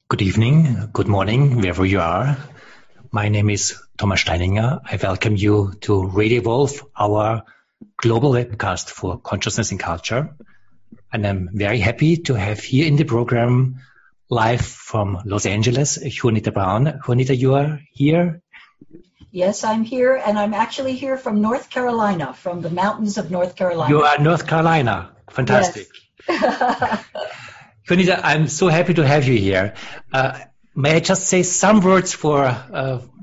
Good evening, good morning, wherever you are. My name is Thomas Steininger. I welcome you to Radio Evolve, our global webcast for consciousness and culture. And I'm very happy to have here in the program, live from Los Angeles, Juanita Brown. Juanita, you are here? Yes, I'm here, and I'm actually here from North Carolina, from the mountains of North Carolina. You are North Carolina. Fantastic. Yes. Juanita, I'm so happy to have you here. May I just say some words for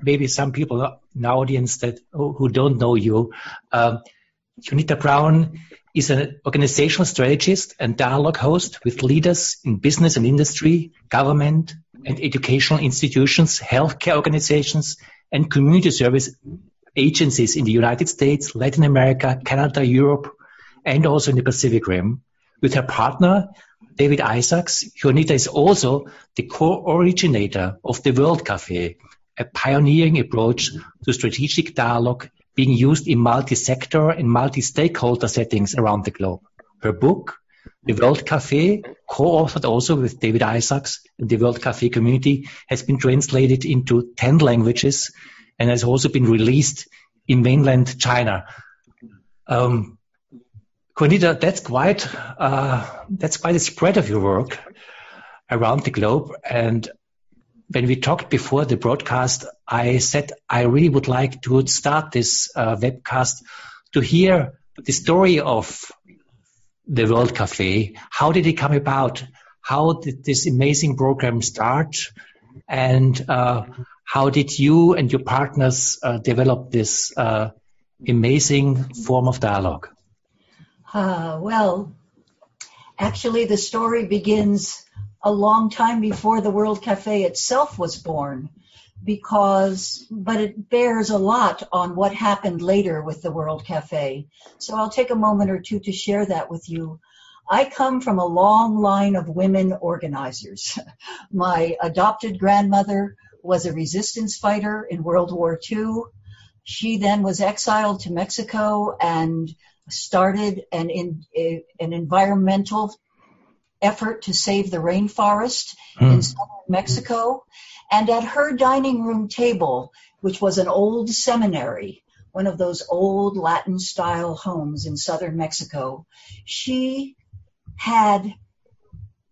maybe some people in the audience who don't know you? Juanita Brown is an organizational strategist and dialogue host with leaders in business and industry, government and educational institutions, healthcare organizations, and community service agencies in the United States, Latin America, Canada, Europe, and also in the Pacific Rim. With her partner, David Isaacs, Juanita is also the co-originator of the World Café, a pioneering approach to strategic dialogue being used in multi-sector and multi-stakeholder settings around the globe. Her book, The World Café, co-authored also with David Isaacs and the World Café community, has been translated into 10 languages and has also been released in mainland China. Juanita, that's quite a spread of your work around the globe. And when we talked before the broadcast, I said I really would like to start this webcast to hear the story of the World Café. How did it come about? How did this amazing program start? And how did you and your partners develop this amazing form of dialogue? Well, actually the story begins a long time before the World Café itself was born, but it bears a lot on what happened later with the World Café. So I'll take a moment or two to share that with you. I come from a long line of women organizers. My adopted grandmother was a resistance fighter in World War II. She then was exiled to Mexico and started an environmental effort to save the rainforest in southern Mexico. And at her dining room table, which was an old seminary, one of those old Latin-style homes in southern Mexico, she had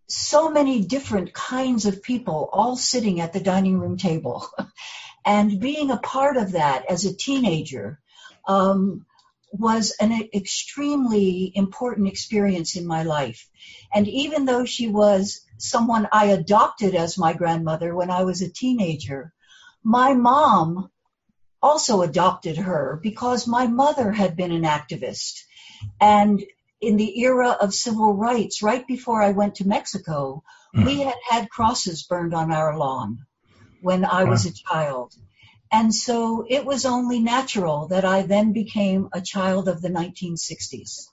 so many different kinds of people all sitting at the dining room table. And being a part of that as a teenager was an extremely important experience in my life. And even though she was someone I adopted as my grandmother when I was a teenager, my mom also adopted her because my mother had been an activist. And in the era of civil rights, right before I went to Mexico, we had crosses burned on our lawn when I was a child. And so it was only natural that I then became a child of the 1960s,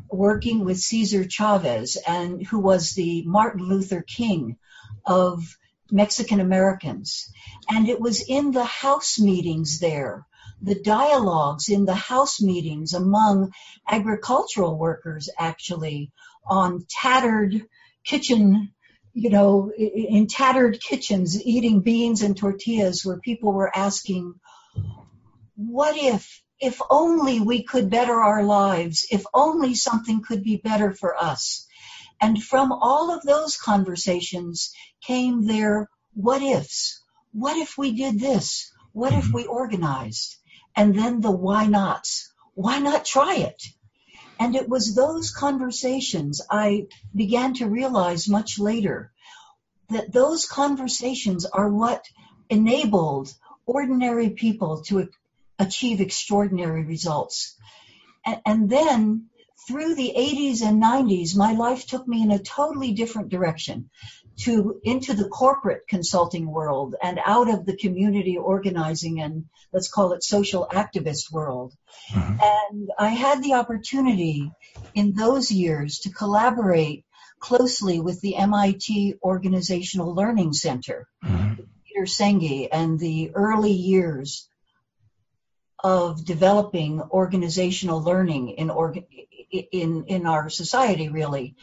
working with Cesar Chavez, and who was the Martin Luther King of Mexican Americans. And it was in the house meetings there, the dialogues in the house meetings among agricultural workers, actually, on tattered kitchen in tattered kitchens, eating beans and tortillas, where people were asking, what if only we could better our lives, if only something could be better for us? And from all of those conversations came their what ifs. What if we did this? What if we organized? And then the why nots. Why not try it? And it was those conversations I began to realize much later, that those conversations are what enabled ordinary people to achieve extraordinary results. And then through the 80s and 90s, my life took me in a totally different direction, into the corporate consulting world and out of the community organizing and let's call it social activist world. And I had the opportunity in those years to collaborate closely with the MIT Organizational Learning Center, Peter Senge, and the early years of developing organizational learning in our society, really.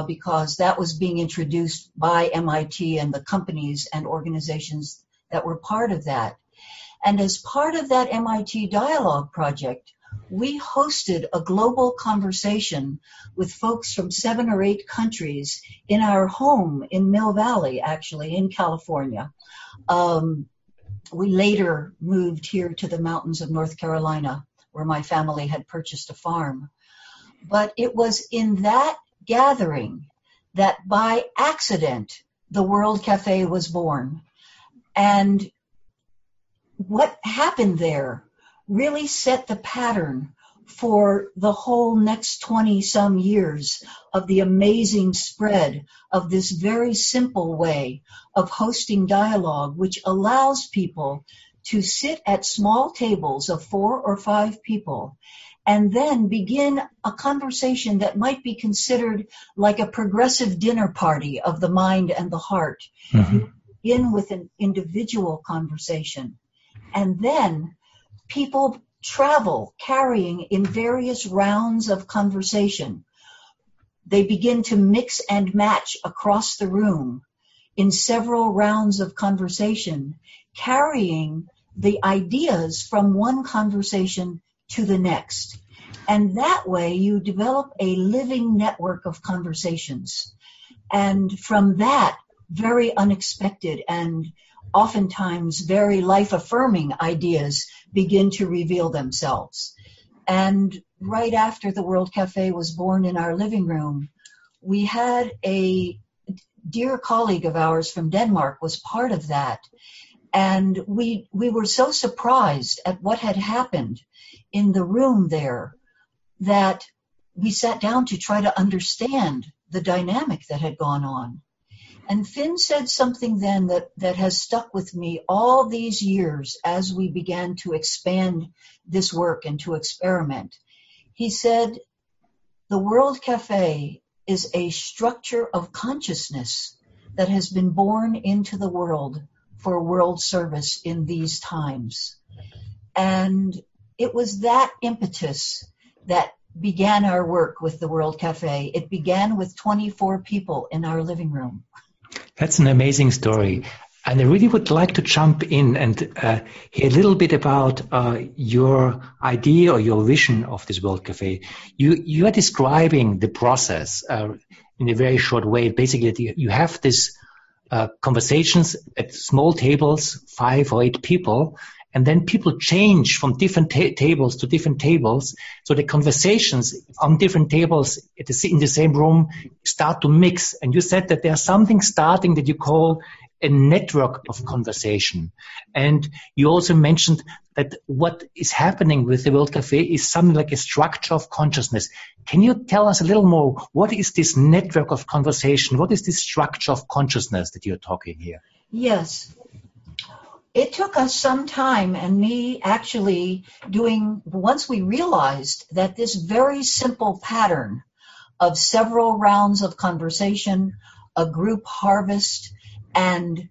because that was being introduced by MIT and the companies and organizations that were part of that. And as part of that MIT Dialogue project, we hosted a global conversation with folks from 7 or 8 countries in our home in Mill Valley, actually, in California. We later moved here to the mountains of North Carolina, where my family had purchased a farm. But it was in that gathering that by accident, the World Café was born. And what happened there really set the pattern for the whole next 20-some years of the amazing spread of this very simple way of hosting dialogue, which allows people to sit at small tables of 4 or 5 people and then begin a conversation that might be considered like a progressive dinner party of the mind and the heart. Mm-hmm. You begin with an individual conversation, and then people travel carrying in various rounds of conversation. They begin to mix and match across the room in several rounds of conversation, carrying the ideas from one conversation to the next. And that way you develop a living network of conversations. And from that, very unexpected and oftentimes very life-affirming ideas begin to reveal themselves. And right after the World Café was born in our living room, we had a dear colleague of ours from Denmark was part of that. And we were so surprised at what had happened in the room there that we sat down to try to understand the dynamic that had gone on. And Finn said something then that has stuck with me all these years as we began to expand this work and to experiment. He said, the World Café is a structure of consciousness that has been born into the world for world service in these times. And it was that impetus that began our work with the World Café. It began with 24 people in our living room. That's an amazing story. And I really would like to jump in and hear a little bit about your idea or your vision of this World Café. You are describing the process in a very short way. Basically, you have this conversations at small tables, 5 or 8 people, and then people change from different tables to different tables. So the conversations on different tables in the same room start to mix. And you said that there's something starting that you call a network of conversation. And you also mentioned that what is happening with the World Café is something like a structure of consciousness. Can you tell us a little more? What is this network of conversation? What is this structure of consciousness that you're talking here? Yes. It took us some time, and me actually once we realized that this very simple pattern of several rounds of conversation, a group harvest, and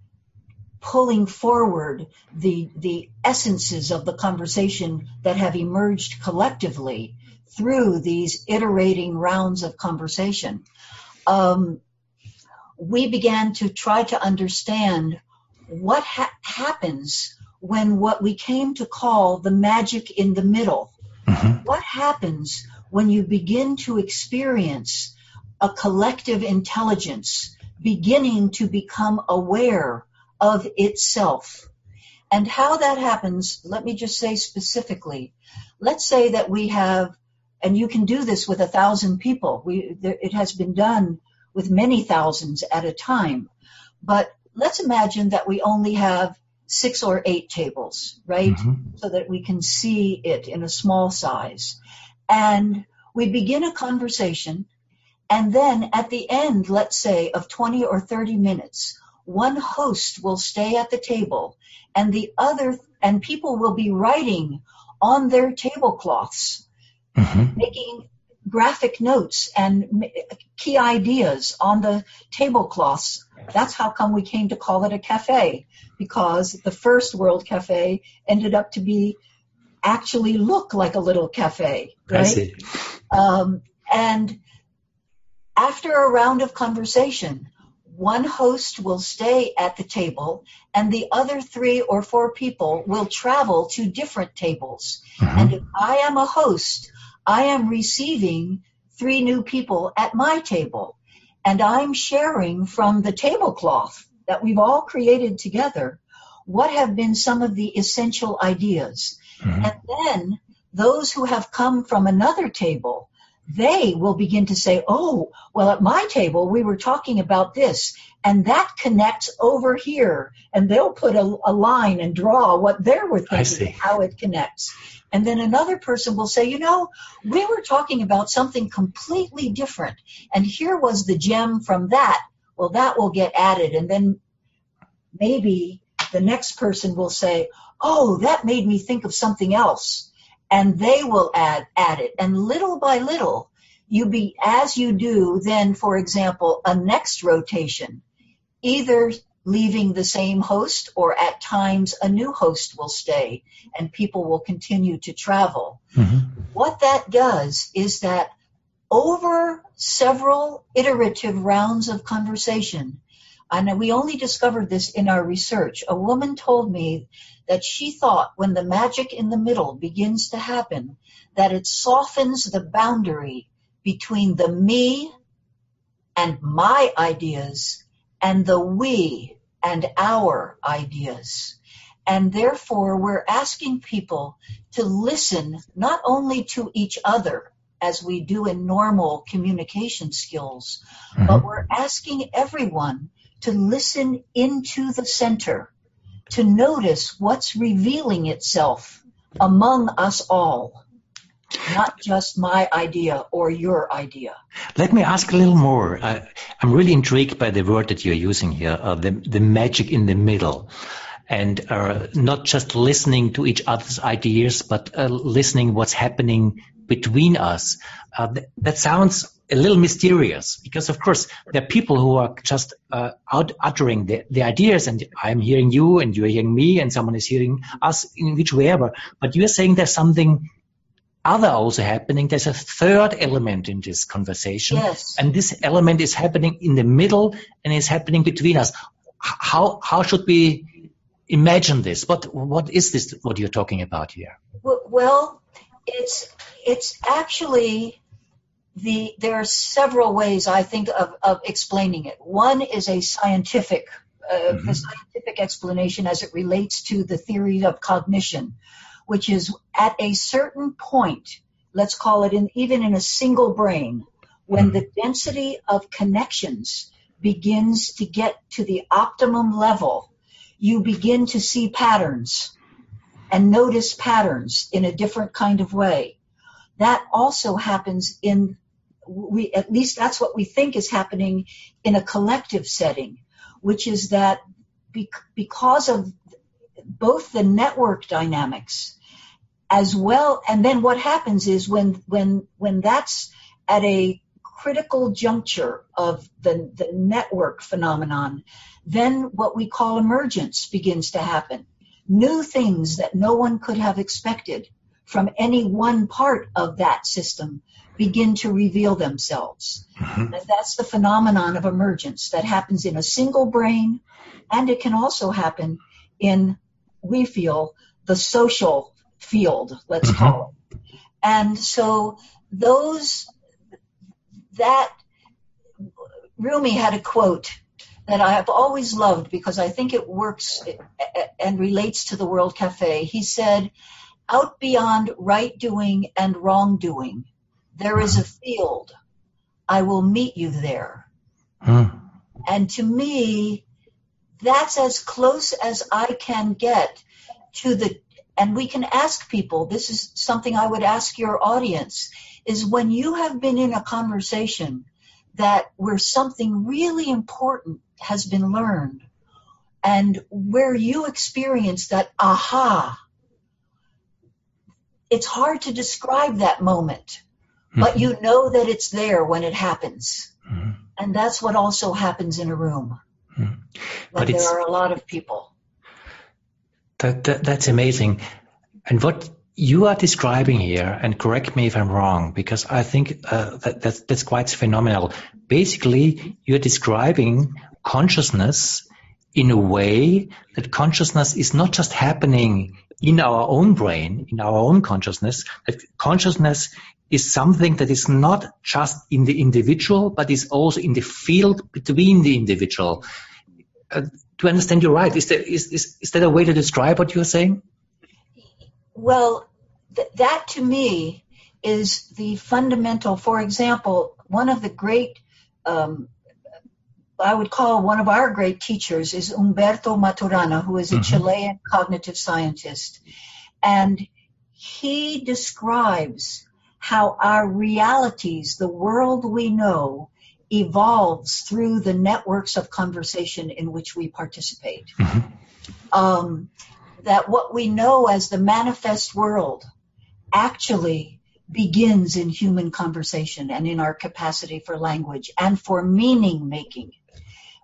pulling forward the essences of the conversation that have emerged collectively through these iterating rounds of conversation, we began to try to understand what happens when what we came to call the magic in the middle. Mm-hmm. What happens when you begin to experience a collective intelligence beginning to become aware of itself? And how that happens, let me just say specifically, let's say that we have, and you can do this with 1,000 people. It has been done with many thousands at a time. But let's imagine that we only have 6 or 8 tables, right? Mm-hmm. So that we can see it in a small size. And we begin a conversation, and then at the end, let's say, of 20 or 30 minutes, one host will stay at the table, and and people will be writing on their tablecloths, mm-hmm. making graphic notes and key ideas on the tablecloths. That's how come we came to call it a cafe, because the first World Café ended up to look like a little cafe, right? I see. And After a round of conversation, one host will stay at the table and the other 3 or 4 people will travel to different tables. And if I am a host, I am receiving 3 new people at my table. And I'm sharing from the tablecloth that we've all created together what have been some of the essential ideas. And then those who have come from another table, they will begin to say, oh, well, at my table, we were talking about this, and that connects over here. And they'll put a line and draw what they were thinking, how it connects. And then another person will say, you know, we were talking about something completely different, and here was the gem from that. Well, that will get added. And then maybe the next person will say, oh, that made me think of something else. And they will add it. And little by little, as you do, then, for example, a next rotation, either leaving the same host or at times a new host will stay and people will continue to travel. What that does is that over several iterative rounds of conversation, and we only discovered this in our research, a woman told me that she thought when the magic in the middle begins to happen, that it softens the boundary between the me and my ideas and the we and our ideas. And therefore, we're asking people to listen not only to each other, as we do in normal communication skills, but we're asking everyone to listen into the center, to notice what's revealing itself among us all, not just my idea or your idea. Let me ask a little more. I'm really intrigued by the word that you're using here, the magic in the middle. And not just listening to each other's ideas, but listening what's happening between us. That sounds a little mysterious, because of course there are people who are just uttering the ideas, and I'm hearing you and you're hearing me and someone is hearing us in which way ever. But you're saying there's something other also happening. There's a third element in this conversation. Yes. And this element is happening in the middle and is happening between us. How should we imagine this? What is this, what you're talking about here? Well, it's actually there are several ways, I think, of explaining it. One is a scientific, the scientific explanation as it relates to the theory of cognition, which is at a certain point, let's call it even in a single brain, when the density of connections begins to get to the optimum level, you begin to see patterns and notice patterns in a different kind of way. That also happens at least that's what we think is happening in a collective setting, which is that because of both the network dynamics as well, and then what happens is when that's at a critical juncture of the network phenomenon, then what we call emergence begins to happen. New things that no one could have expected from any one part of that system begin to reveal themselves. And that's the phenomenon of emergence that happens in a single brain, and it can also happen in, we feel, the social field, let's call it. And so Rumi had a quote that I have always loved because I think it works and relates to the World Café. He said, out beyond right doing and wrong doing, there is a field. I will meet you there. And to me, that's as close as I can get to and we can ask people, this is something I would ask your audience, is when you have been in a conversation where something really important has been learned and where you experience that aha, it's hard to describe that moment, but you know that it's there when it happens. And that's what also happens in a room. But there are a lot of people. That's amazing. And what you are describing here, and correct me if I'm wrong, because I think that's quite phenomenal. Basically, you're describing consciousness in a way that consciousness is not just happening in our own brain, in our own consciousness, that consciousness is something that is not just in the individual, but is also in the field between the individual. To understand you right, is that a way to describe what you're saying? Well, that to me is the fundamental. For example, one of the great, I would call one of our great teachers is Humberto Maturana, who is a Chilean cognitive scientist. And he describes how our realities, the world we know, evolves through the networks of conversation in which we participate. That what we know as the manifest world actually begins in human conversation and in our capacity for language and for meaning making.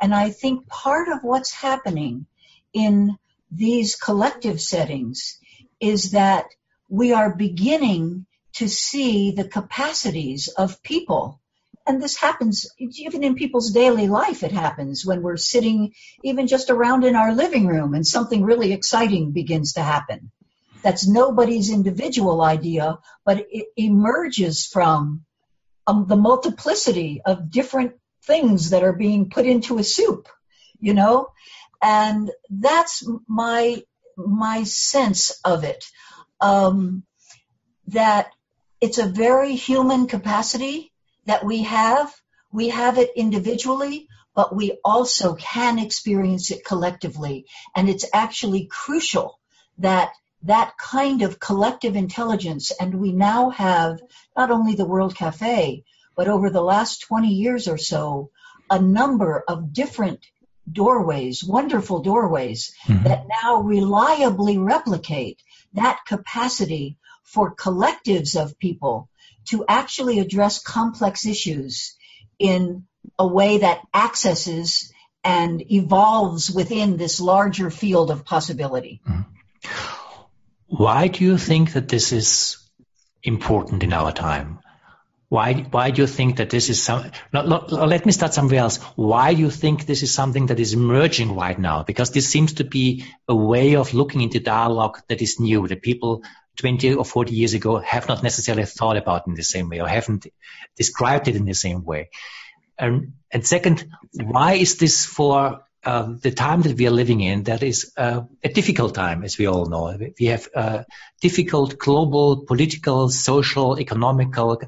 And I think part of what's happening in these collective settings is that we are beginning to see the capacities of people. And this happens even in people's daily life. It happens when we're sitting even just around in our living room and something really exciting begins to happen. That's nobody's individual idea, but it emerges from the multiplicity of different things that are being put into a soup, you know? And that's my sense of it, that it's a very human capacity that we have it individually, but we also can experience it collectively. And it's actually crucial that that kind of collective intelligence, and we now have not only the World Café, but over the last 20 years or so, a number of different doorways, wonderful doorways, that now reliably replicate that capacity for collectives of people to actually address complex issues in a way that accesses and evolves within this larger field of possibility. Why do you think that this is important in our time? Why do you think that this is let me start somewhere else. Why do you think this is something that is emerging right now? Because this seems to be a way of looking into dialogue that is new, that people 20 or 40 years ago have not necessarily thought about in the same way or haven't described it in the same way. And second, why is this for the time that we are living in, that is a difficult time, as we all know. We have a difficult global, political, social, economical,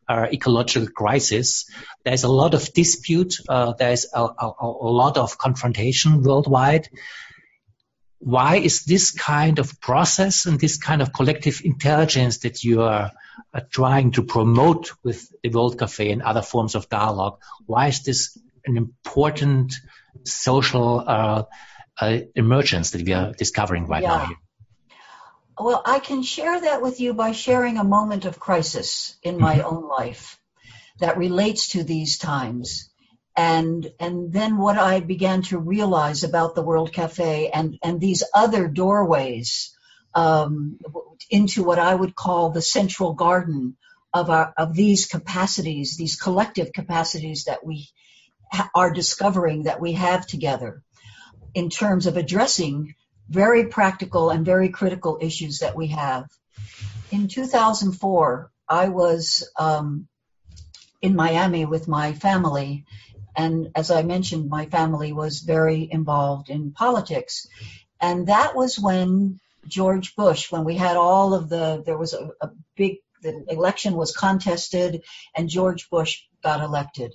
ecological crisis. There's a lot of dispute. There's a lot of confrontation worldwide. Why is this kind of process and this kind of collective intelligence that you are trying to promote with the World Café and other forms of dialogue, why is this an important social emergence that we are discovering right now here? Well, I can share that with you by sharing a moment of crisis in my own life that relates to these times. And then what I began to realize about the World Café and these other doorways into what I would call the central garden of these capacities, these collective capacities that we are discovering that we have together in terms of addressing very practical and very critical issues that we have. In 2004, I was in Miami with my family. And as I mentioned, my family was very involved in politics. And that was when George Bush, when we had all of there was a big, the election was contested and George Bush got elected.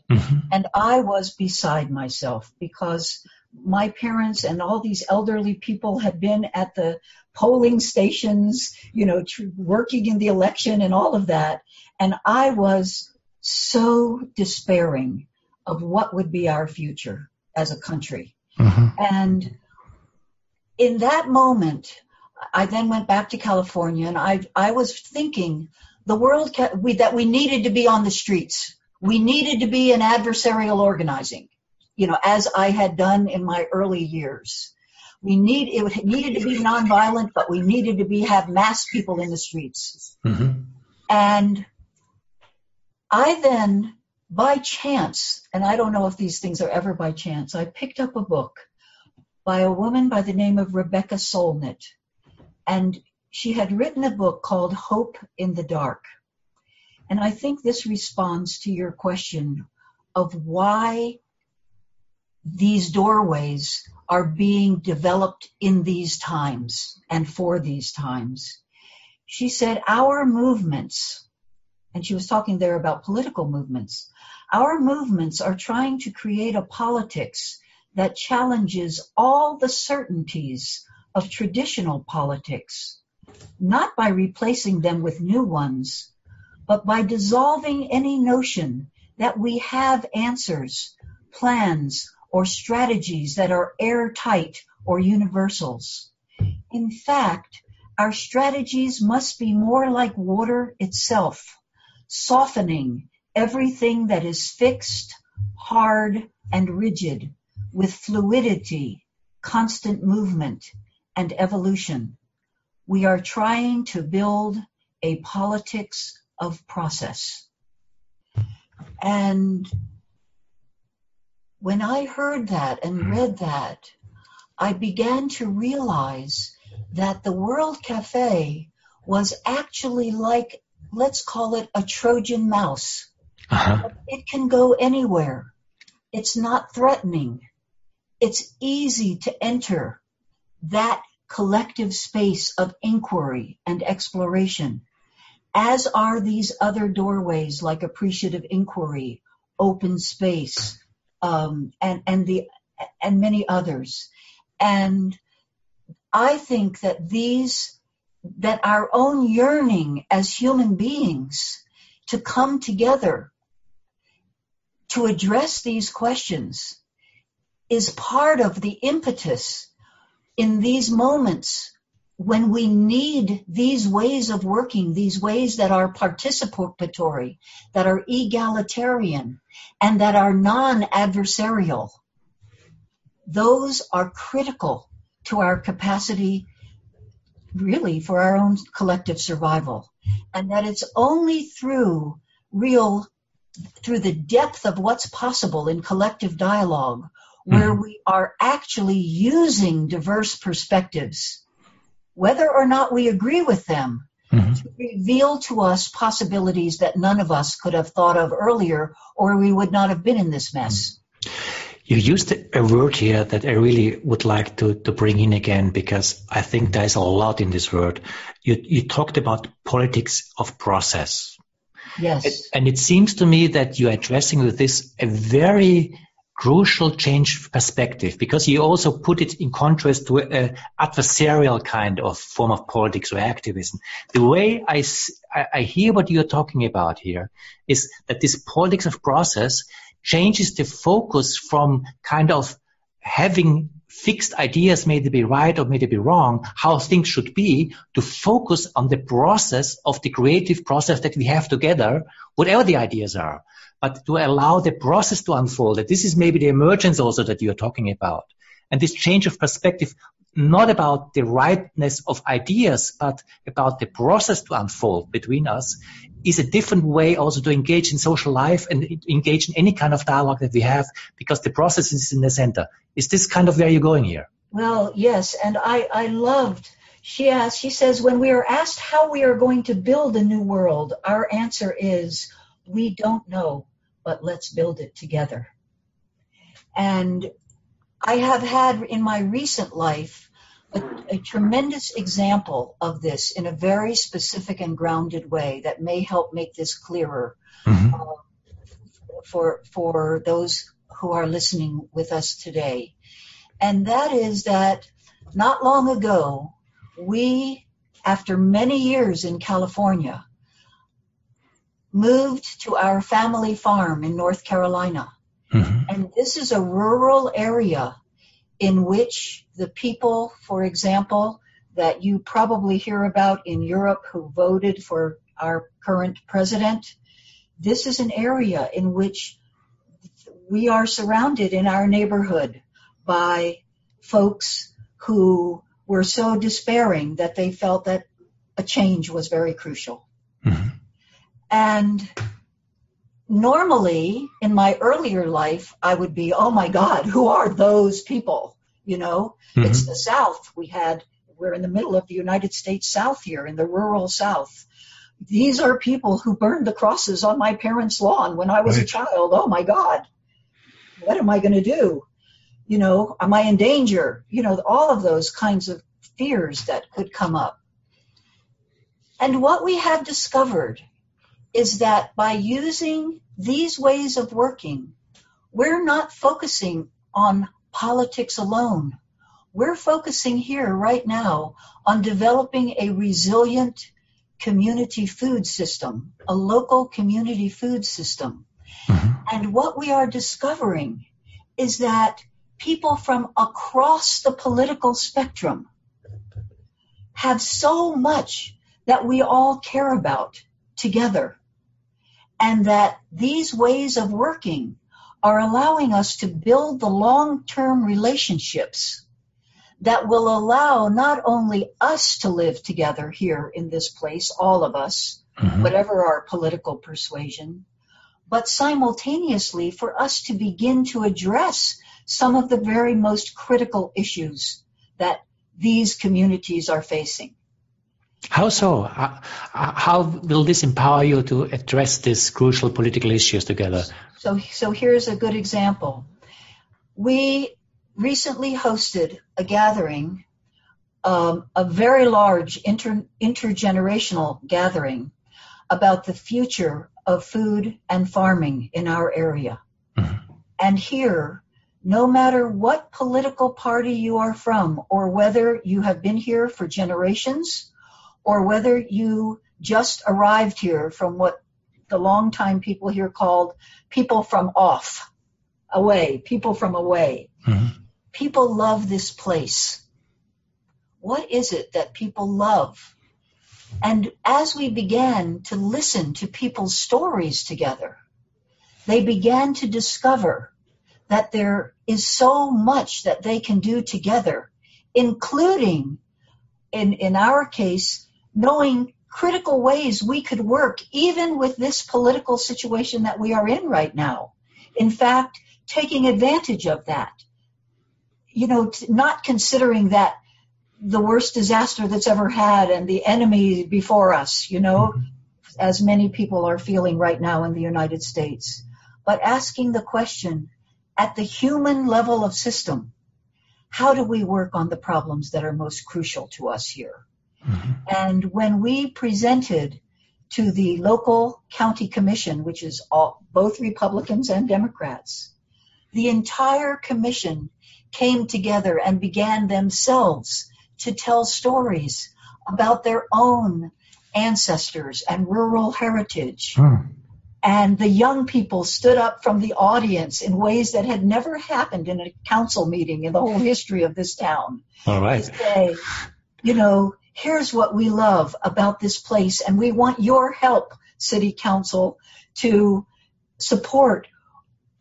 And I was beside myself because my parents and all these elderly people had been at the polling stations, you know, working in the election and all of that. And I was so despairing of what would be our future as a country. And in that moment, I then went back to California and I was thinking the world that we needed to be on the streets. We needed to be in adversarial organizing, you know, as I had done in my early years. it needed to be nonviolent, but we needed to have mass people in the streets. Mm-hmm. And I then, by chance, and I don't know if these things are ever by chance, I picked up a book by a woman by the name of Rebecca Solnit. And she had written a book called Hope in the Dark. And I think this responds to your question of why these doorways are being developed in these times and for these times. She said, our movements, and she was talking there about political movements, our movements are trying to create a politics that challenges all the certainties of traditional politics, not by replacing them with new ones, but by dissolving any notion that we have answers, plans, or strategies that are airtight or universals. In fact, our strategies must be more like water itself, softening everything that is fixed, hard, and rigid, with fluidity, constant movement, and evolution. We are trying to build a politics of process. And when I heard that and read that, I began to realize that the World Café was actually like, let's call it a Trojan mouse. Uh-huh. It can go anywhere. It's not threatening. It's easy to enter that collective space of inquiry and exploration, as are these other doorways like appreciative inquiry, open space, and many others. And I think that our own yearning as human beings to come together to address these questions is part of the impetus in these moments when we need these ways of working, these ways that are participatory, that are egalitarian, and that are non-adversarial. Those are critical to our capacity, really, for our own collective survival. And that it's only through the depth of what's possible in collective dialogue where we are actually using diverse perspectives, whether or not we agree with them, to reveal to us possibilities that none of us could have thought of earlier, or we would not have been in this mess. You used a word here that I really would like to bring in again, because I think there's a lot in this word. You talked about politics of process. Yes. And it seems to me that you're addressing with this a very crucial change perspective, because you also put it in contrast to an adversarial kind of form of politics or activism. The way I hear what you're talking about here is that this politics of process changes the focus from kind of having fixed ideas, may they be right or may they be wrong, how things should be, to focus on the process of the creative process that we have together, whatever the ideas are, but to allow the process to unfold. That this is maybe the emergence also that you're talking about. And this change of perspective, not about the rightness of ideas, but about the process to unfold between us, is a different way also to engage in social life and engage in any kind of dialogue that we have, because the process is in the center. Is this kind of where you're going here? Well, yes, and I loved, she says, when we are asked how we are going to build a new world, our answer is, we don't know, but let's build it together. And I have had in my recent life a tremendous example of this in a very specific and grounded way that may help make this clearer for those who are listening with us today. And that is that not long ago, we, after many years in California, moved to our family farm in North Carolina. And this is a rural area in which the people, for example, that you probably hear about in Europe who voted for our current president, this is an area in which we are surrounded in our neighborhood by folks who were so despairing that they felt that a change was very crucial. Mm-hmm. And normally, in my earlier life, I would be, oh my God, who are those people? You know, mm-hmm. It's the South. We're in the middle of the United States South here, in the rural South. These are people who burned the crosses on my parents' lawn when I was a child. Oh my God, what am I going to do? You know, am I in danger? You know, all of those kinds of fears that could come up. And what we have discovered is that by using these ways of working, we're not focusing on politics alone. We're focusing here right now on developing a resilient community food system, a local community food system. Mm-hmm. And what we are discovering is that people from across the political spectrum have so much that we all care about together. And that these ways of working are allowing us to build the long-term relationships that will allow not only us to live together here in this place, all of us, mm-hmm. whatever our political persuasion, but simultaneously for us to begin to address some of the very most critical issues that these communities are facing. How so? How will this empower you to address these crucial political issues together? So here's a good example. We recently hosted a gathering, a very large intergenerational gathering about the future of food and farming in our area. Mm-hmm. And here, no matter what political party you are from, or whether you have been here for generations, or whether you just arrived here from what the longtime people here called people from away. Mm-hmm. People love this place. What is it that people love? And as we began to listen to people's stories together, they began to discover that there is so much that they can do together, including, in our case, knowing critical ways we could work even with this political situation that we are in right now. In fact, taking advantage of that. You know, not considering that the worst disaster that's ever had and the enemy before us, you know, mm-hmm. as many people are feeling right now in the United States, but asking the question, at the human level of system, how do we work on the problems that are most crucial to us here? Mm-hmm. And when we presented to the local county commission, which is both Republicans and Democrats, the entire commission came together and began themselves to tell stories about their own ancestors and rural heritage. Mm. And the young people stood up from the audience in ways that had never happened in a council meeting in the whole history of this town. All right. To say, you know, here's what we love about this place, and we want your help, City Council, to support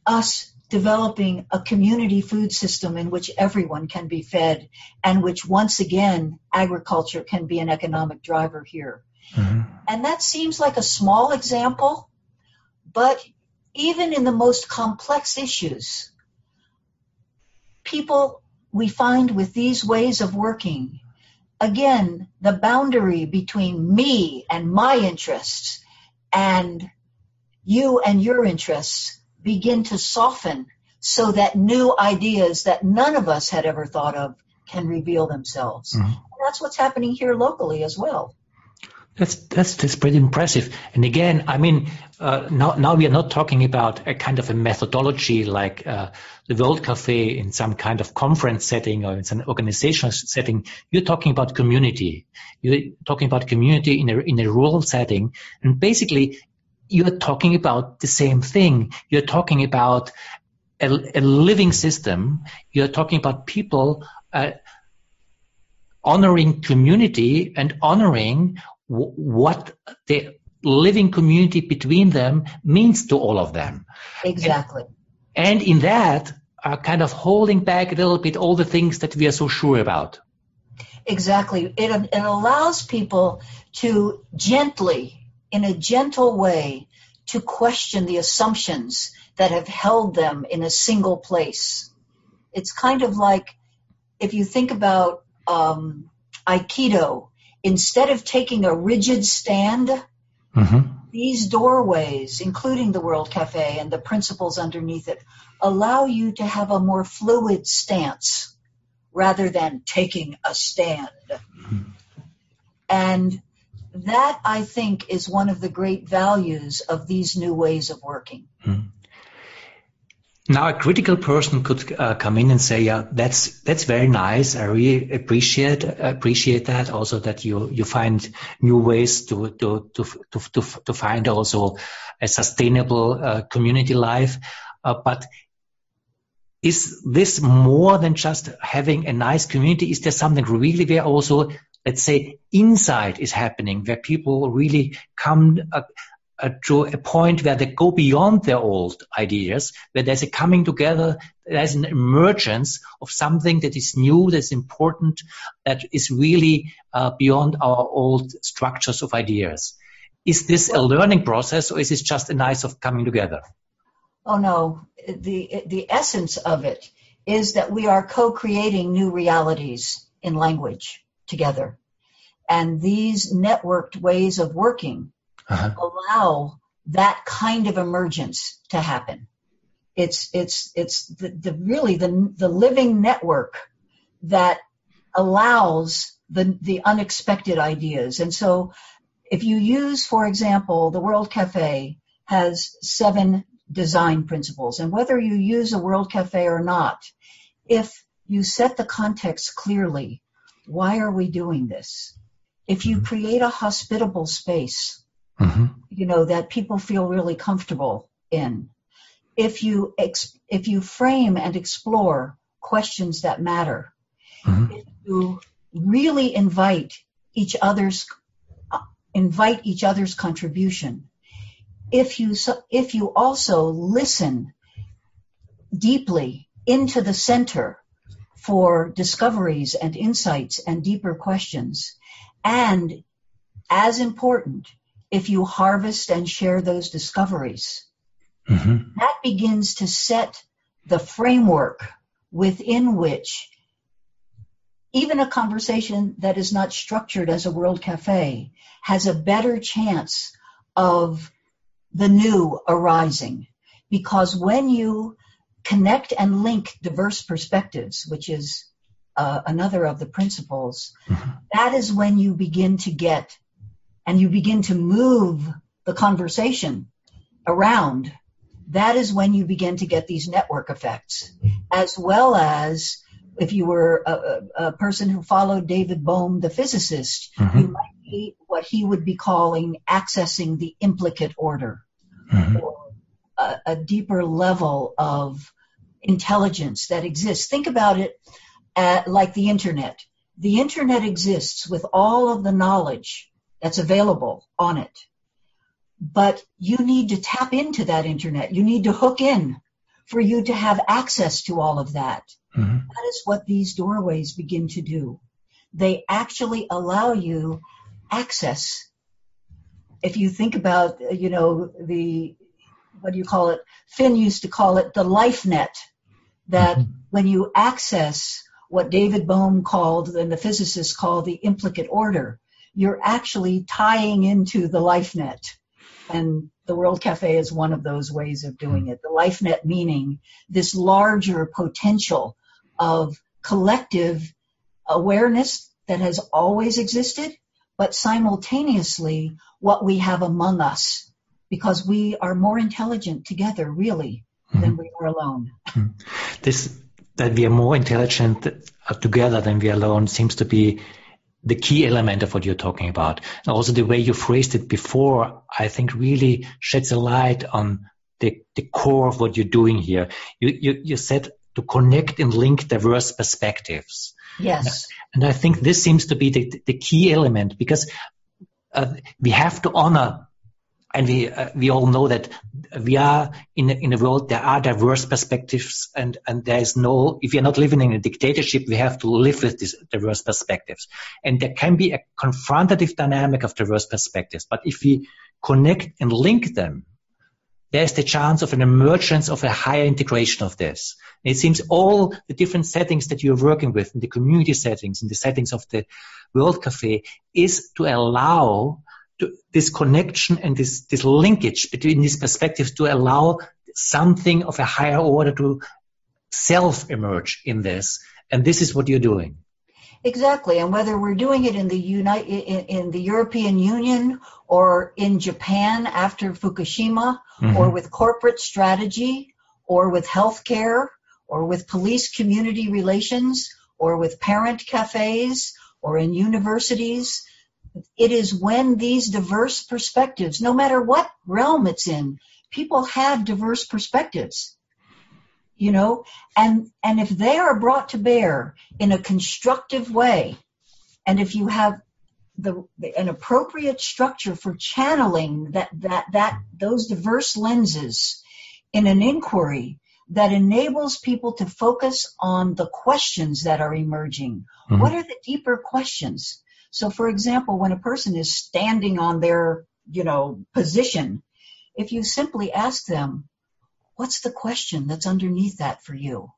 us developing a community food system in which everyone can be fed, and which, once again, agriculture can be an economic driver here. Mm-hmm. And that seems like a small example, but even in the most complex issues, people we find with these ways of working, again, the boundary between me and my interests and you and your interests begin to soften so that new ideas that none of us had ever thought of can reveal themselves. Mm-hmm. And that's what's happening here locally as well. That's pretty impressive. And again, I mean, now we are not talking about a kind of a methodology like the World Café in some kind of conference setting or in some organizational setting. You're talking about community. You're talking about community in a rural setting, and basically, you're talking about the same thing. You're talking about a living system. You're talking about people honoring community and honoring what the living community between them means to all of them. Exactly. And in that, are kind of holding back a little bit all the things that we are so sure about. Exactly. It allows people to gently, in a gentle way, to question the assumptions that have held them in a single place. It's kind of like, if you think about Aikido, instead of taking a rigid stand, these doorways, including the World Café and the principles underneath it, allow you to have a more fluid stance rather than taking a stand. And that, I think, is one of the great values of these new ways of working. Now, a critical person could come in and say, "Yeah, that's very nice. I really appreciate that. Also, that you find new ways to find also a sustainable community life. But is this more than just having a nice community? Is there something really where also, let's say, insight is happening, where people really come to a point where they go beyond their old ideas, where there's a coming together, there's an emergence of something that is new, that's important, that is really beyond our old structures of ideas. Is this a learning process, or is it just a nice of coming together? Oh no, the essence of it is that we are co-creating new realities in language together. And these networked ways of working allow that kind of emergence to happen. It's the living network that allows the unexpected ideas. And so if you use, for example, the World Café has 7 design principles, and whether you use a World Café or not, if you set the context clearly, why are we doing this? If you create a hospitable space, that people feel really comfortable in, if you frame and explore questions that matter, if you really invite each other's contribution, if you also listen deeply into the center for discoveries and insights and deeper questions, and as important, if you harvest and share those discoveries, that begins to set the framework within which even a conversation that is not structured as a World Café has a better chance of the new arising. Because when you connect and link diverse perspectives, which is another of the principles, that is when you begin to get and you begin to move the conversation around. That is when you begin to get these network effects, as well as if you were a person who followed David Bohm, the physicist, you might be what he would be calling accessing the implicate order, or a deeper level of intelligence that exists. Think about it like the internet. The internet exists with all of the knowledge that's available on it. But you need to tap into that internet. You need to hook in for you to have access to all of that. That is what these doorways begin to do. They actually allow you access. If you think about, Finn used to call it the life net, that when you access what David Bohm called and the physicists call the implicate order, you're actually tying into the life net. And the World Café is one of those ways of doing it. The life net meaning this larger potential of collective awareness that has always existed, but simultaneously what we have among us, because we are more intelligent together, really, than we are alone. That we are more intelligent together than we are alone seems to be the key element of what you're talking about. And also the way you phrased it before, I think really sheds a light on the core of what you're doing here. You said to connect and link diverse perspectives. Yes. And I think this seems to be the key element, because we have to honor And we all know that we are in a world, there are diverse perspectives, and there is no, if you're not living in a dictatorship, we have to live with these diverse perspectives. And there can be a confrontative dynamic of diverse perspectives. But if we connect and link them, there's the chance of an emergence of a higher integration of this. And it seems all the different settings that you're working with, in the community settings, in the settings of the World Café, is to allow this connection and this linkage between these perspectives, to allow something of a higher order to self-emerge in this. And this is what you're doing. Exactly. And whether we're doing it in the European Union or in Japan after Fukushima, or with corporate strategy, or with healthcare, or with police community relations, or with parent cafes, or in universities, it is when these diverse perspectives, no matter what realm it's in, people have diverse perspectives, you know, and if they are brought to bear in a constructive way, and if you have an appropriate structure for channeling those diverse lenses in an inquiry that enables people to focus on the questions that are emerging. What are the deeper questions? So, for example, when a person is standing on their, position, if you simply ask them, what's the question that's underneath that for you?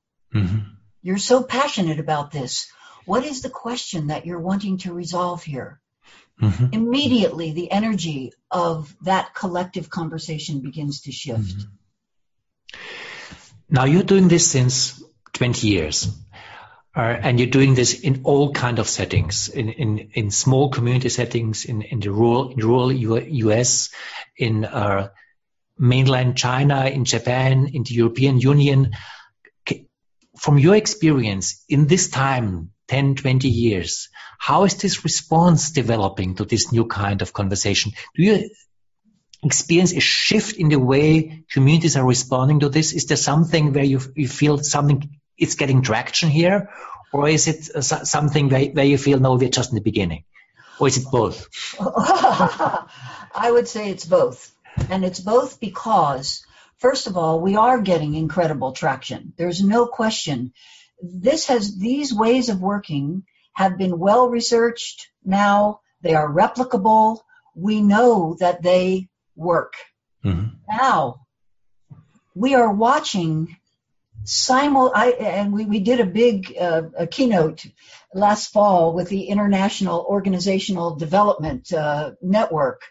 You're so passionate about this. What is the question that you're wanting to resolve here? Immediately, the energy of that collective conversation begins to shift. Now, you're doing this since 20 years. And you're doing this in all kind of settings, in small community settings, in the rural US, in mainland China, in Japan, in the European Union. From your experience in this time, 10, 20 years, how is this response developing to this new kind of conversation? Do you experience a shift in the way communities are responding to this? Is there something where you feel something it's getting traction here, or is it something where you feel, no, we're just in the beginning? Or is it both? I would say it's both. And it's both because, first of all, we are getting incredible traction. There's no question. These ways of working have been well researched now. They are replicable. We know that they work. Now, we are watching and we did a big a keynote last fall with the International Organizational Development Network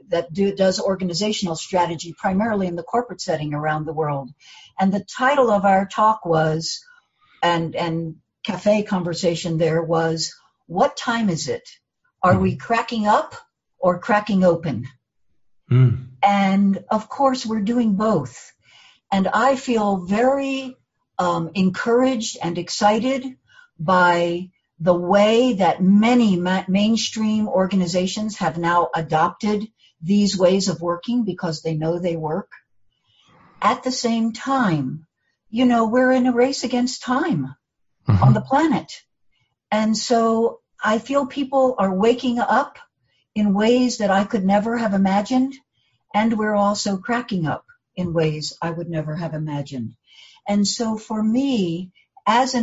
that does organizational strategy primarily in the corporate setting around the world. And the title of our talk was, and cafe conversation there was, what time is it? Are we cracking up or cracking open? And of course, we're doing both. And I feel very encouraged and excited by the way that many mainstream organizations have now adopted these ways of working because they know they work. At the same time, we're in a race against time on the planet. And so I feel people are waking up in ways that I could never have imagined. And we're also cracking up in ways I would never have imagined. And so for me, as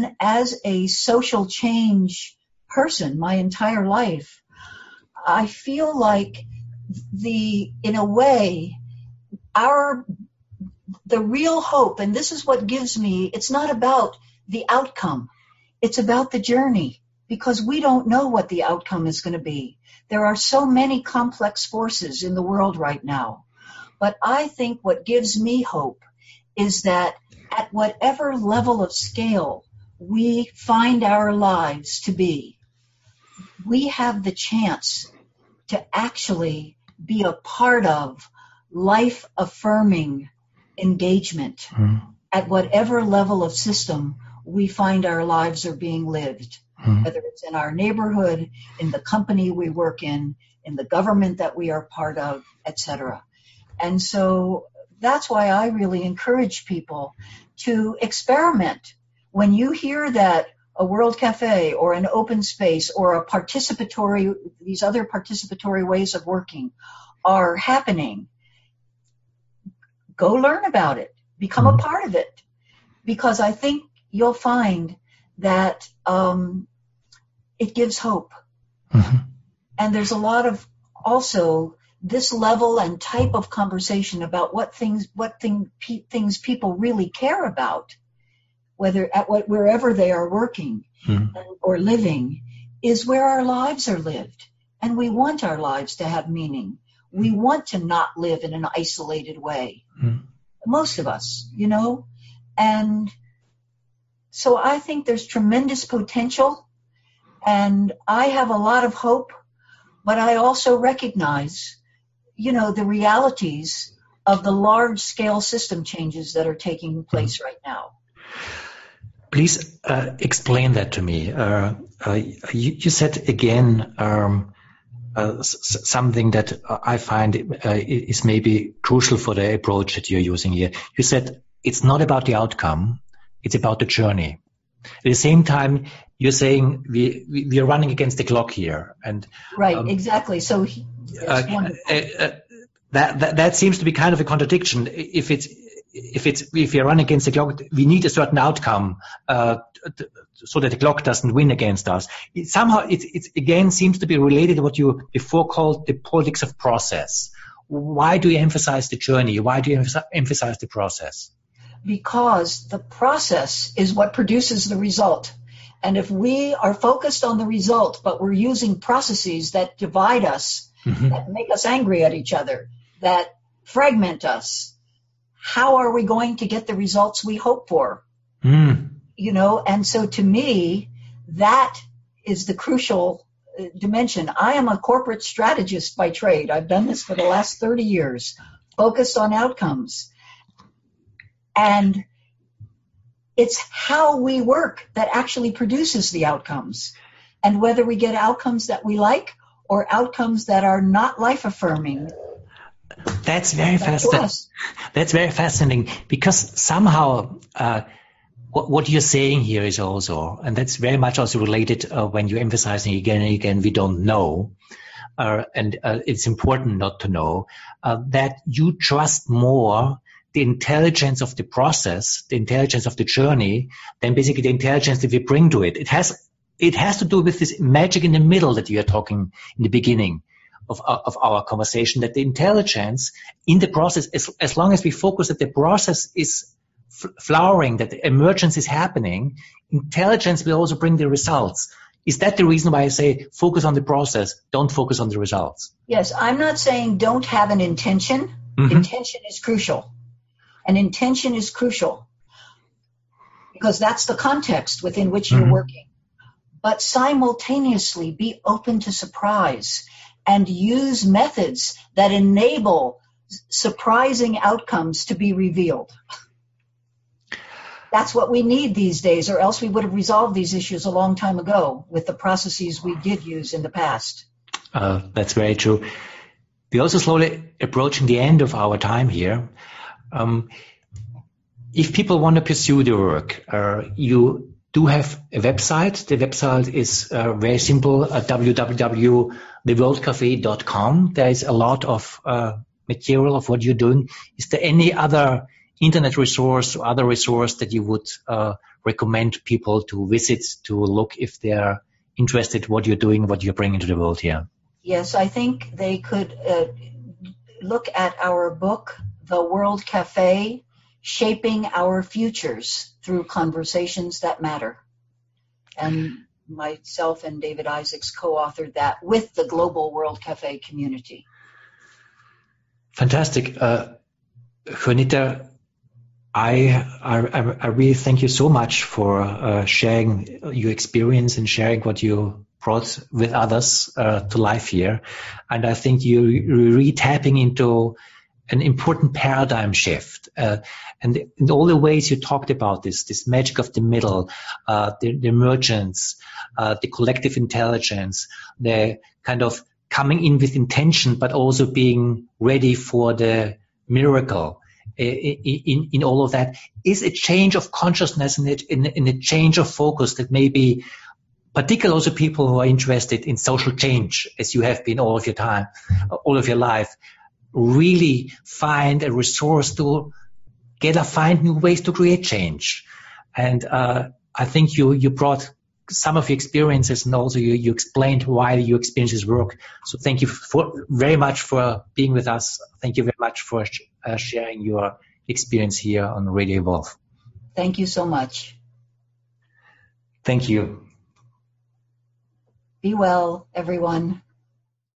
a social change person my entire life, I feel like in a way, the real hope, and this is what gives me, it's not about the outcome. It's about the journey, because we don't know what the outcome is going to be. There are so many complex forces in the world right now. But I think what gives me hope is that at whatever level of scale we find our lives to be, we have the chance to actually be a part of life-affirming engagement at whatever level of system we find our lives are being lived, whether it's in our neighborhood, in the company we work in the government that we are part of, etc. And so that's why I really encourage people to experiment. When you hear that a World Café or an open space or these other participatory ways of working are happening, go learn about it, become a part of it, because I think you'll find that it gives hope. And there's a lot of also this level and type of conversation about what things people really care about, wherever they are working or living, is where our lives are lived. And we want our lives to have meaning. We want to not live in an isolated way. Most of us, And so I think there's tremendous potential, and I have a lot of hope, but I also recognize, the realities of the large-scale system changes that are taking place right now. Please explain that to me. You said again something that I find is maybe crucial for the approach that you're using here. You said it's not about the outcome, it's about the journey. At the same time, you're saying we are running against the clock here, and right, exactly. So that seems to be kind of a contradiction. If we run against the clock, we need a certain outcome so that the clock doesn't win against us. It again seems to be related to what you before called the politics of process. Why do you emphasize the journey? Why do you emphasize the process? Because the process is what produces the result. And if we are focused on the result, but we're using processes that divide us, that make us angry at each other, that fragment us, how are we going to get the results we hope for? And so to me, that is the crucial dimension. I am a corporate strategist by trade. I've done this for the last 30 years, focused on outcomes. And it's how we work that actually produces the outcomes. And whether we get outcomes that we like or outcomes that are not life-affirming. That's very fascinating. That's very fascinating, because somehow what you're saying here is also, and that's very much also related when you're emphasizing again and again, we don't know, and it's important not to know, that you trust more the intelligence of the process, the intelligence of the journey, than basically the intelligence that we bring to it. It has to do with this magic in the middle that you are talking in the beginning of our conversation, that the intelligence in the process, as long as we focus that the process is flowering, that the emergence is happening, intelligence will also bring the results. Is that the reason why I say focus on the process, don't focus on the results? Yes, I'm not saying don't have an intention. Intention is crucial. And intention is crucial because that's the context within which you're working. But simultaneously be open to surprise and use methods that enable surprising outcomes to be revealed. That's what we need these days, or else we would have resolved these issues a long time ago with the processes we did use in the past. That's very true. We're also slowly approaching the end of our time here. If people want to pursue the work, you do have a website. The website is very simple, www.theworldcafé.com. There is a lot of material of what you're doing. Is there any other internet resource or other resource that you would recommend people to visit, to look if they're interested in what you're doing, what you're bringing to the world here? Yes, I think they could look at our book, The World Café, Shaping Our Futures Through Conversations That Matter. And myself and David Isaacs co-authored that with the global World Café community. Fantastic. Juanita, I really thank you so much for sharing your experience and sharing what you brought with others to life here. And I think you're really tapping into an important paradigm shift. And in all the ways you talked about this magic of the middle, the emergence, the collective intelligence, the kind of coming in with intention, but also being ready for the miracle. In all of that is a change of consciousness and in a change of focus that maybe particularly also people who are interested in social change, as you have been all of your life, really find a resource to find new ways to create change. And I think you brought some of your experiences, and also you explained why your experiences work. So thank you very much for being with us. Thank you very much for sharing your experience here on Radio Evolve. Thank you so much. Thank you. Be well, everyone.